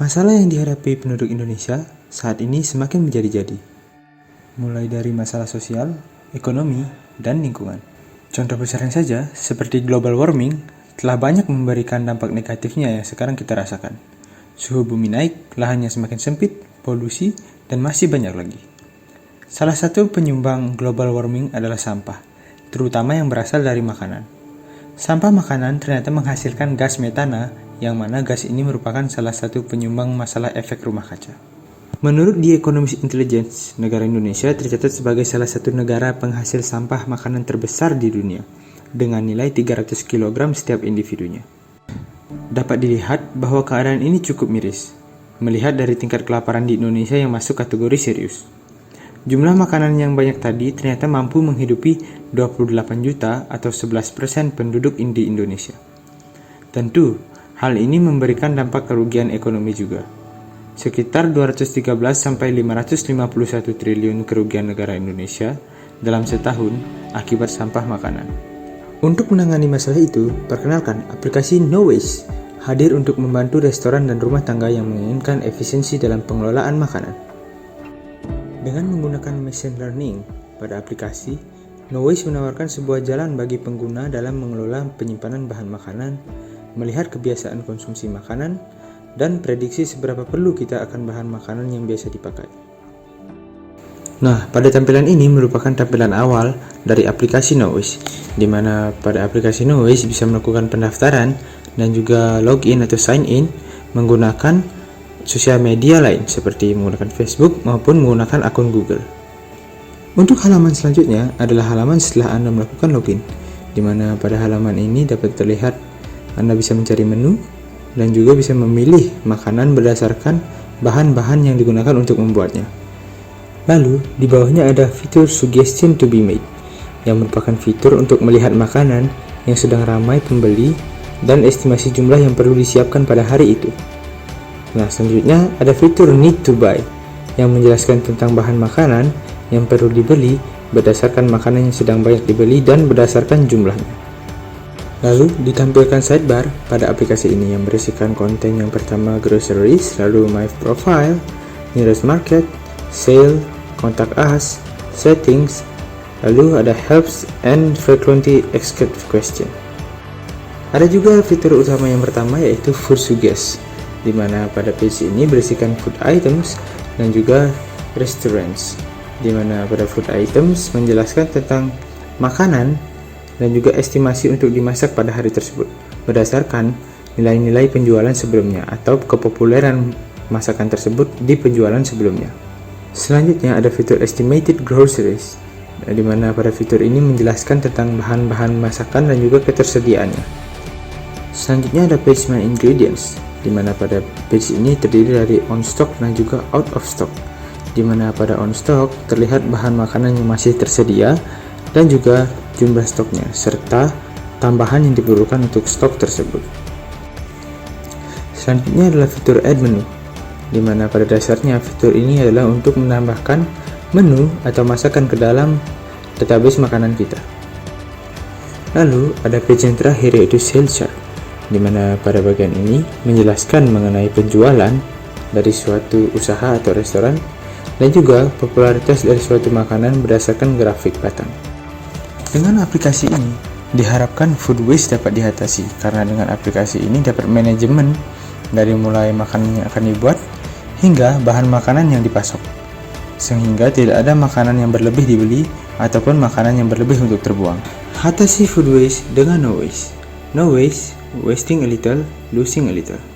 Masalah yang dihadapi penduduk Indonesia saat ini semakin menjadi-jadi, mulai dari masalah sosial, ekonomi, dan lingkungan. Contoh besarnya saja, seperti global warming, telah banyak memberikan dampak negatifnya yang sekarang kita rasakan. Suhu bumi naik, lahannya semakin sempit, polusi, dan masih banyak lagi. Salah satu penyumbang global warming adalah sampah, terutama yang berasal dari makanan. Sampah makanan ternyata menghasilkan gas metana, yang mana gas ini merupakan salah satu penyumbang masalah efek rumah kaca. Menurut The Economist Intelligence, negara Indonesia tercatat sebagai salah satu negara penghasil sampah makanan terbesar di dunia, dengan nilai 300 kg setiap individunya. Dapat dilihat bahwa keadaan ini cukup miris, melihat dari tingkat kelaparan di Indonesia yang masuk kategori serius. Jumlah makanan yang banyak tadi ternyata mampu menghidupi 28 juta atau 11% penduduk di Indonesia. Tentu, hal ini memberikan dampak kerugian ekonomi juga. Sekitar 213-551 triliun kerugian negara Indonesia dalam setahun akibat sampah makanan. Untuk menangani masalah itu, perkenalkan aplikasi NoWaste hadir untuk membantu restoran dan rumah tangga yang menginginkan efisiensi dalam pengelolaan makanan. Dengan menggunakan machine learning pada aplikasi, NoWaste menawarkan sebuah jalan bagi pengguna dalam mengelola penyimpanan bahan makanan, melihat kebiasaan konsumsi makanan, dan prediksi seberapa perlu kita akan bahan makanan yang biasa dipakai. Nah, pada tampilan ini merupakan tampilan awal dari aplikasi NoWaste, di mana pada aplikasi NoWaste bisa melakukan pendaftaran dan juga login atau sign in menggunakan sosial media lain seperti menggunakan Facebook maupun menggunakan akun Google. Untuk halaman selanjutnya adalah halaman setelah Anda melakukan login, di mana pada halaman ini dapat terlihat Anda bisa mencari menu dan juga bisa memilih makanan berdasarkan bahan-bahan yang digunakan untuk membuatnya. Lalu, di bawahnya ada fitur Suggestion to be made, yang merupakan fitur untuk melihat makanan yang sedang ramai pembeli dan estimasi jumlah yang perlu disiapkan pada hari itu. Nah, selanjutnya ada fitur Need to buy, yang menjelaskan tentang bahan makanan yang perlu dibeli berdasarkan makanan yang sedang banyak dibeli dan berdasarkan jumlahnya. Lalu ditampilkan sidebar pada aplikasi ini yang berisikan konten yang pertama groceries, lalu my profile, nearest market, sale, contact us, settings, lalu ada helps and frequently asked question. Ada juga fitur utama yang pertama yaitu food suggest, di mana pada page ini berisikan food items dan juga restaurants, di mana pada food items menjelaskan tentang makanan dan juga estimasi untuk dimasak pada hari tersebut berdasarkan nilai-nilai penjualan sebelumnya atau kepopuleran masakan tersebut di penjualan sebelumnya. Selanjutnya ada fitur estimated groceries, di mana pada fitur ini menjelaskan tentang bahan-bahan masakan dan juga ketersediaannya. Selanjutnya ada page my ingredients, di mana pada page ini terdiri dari on stock dan juga out of stock, di mana pada on stock terlihat bahan makanan yang masih tersedia dan juga jumlah stoknya, serta tambahan yang diperlukan untuk stok tersebut. Selanjutnya adalah fitur add menu, di mana pada dasarnya fitur ini adalah untuk menambahkan menu atau masakan ke dalam database makanan kita. Lalu ada page yang terakhir yaitu sales chart, di mana pada bagian ini menjelaskan mengenai penjualan dari suatu usaha atau restoran dan juga popularitas dari suatu makanan berdasarkan grafik batang. Dengan aplikasi ini, diharapkan food waste dapat diatasi, karena dengan aplikasi ini dapat manajemen dari mulai makanan yang akan dibuat hingga bahan makanan yang dipasok, sehingga tidak ada makanan yang berlebih dibeli ataupun makanan yang berlebih untuk terbuang. Atasi food waste dengan NoWaste. NoWaste, wasting a little, losing a little.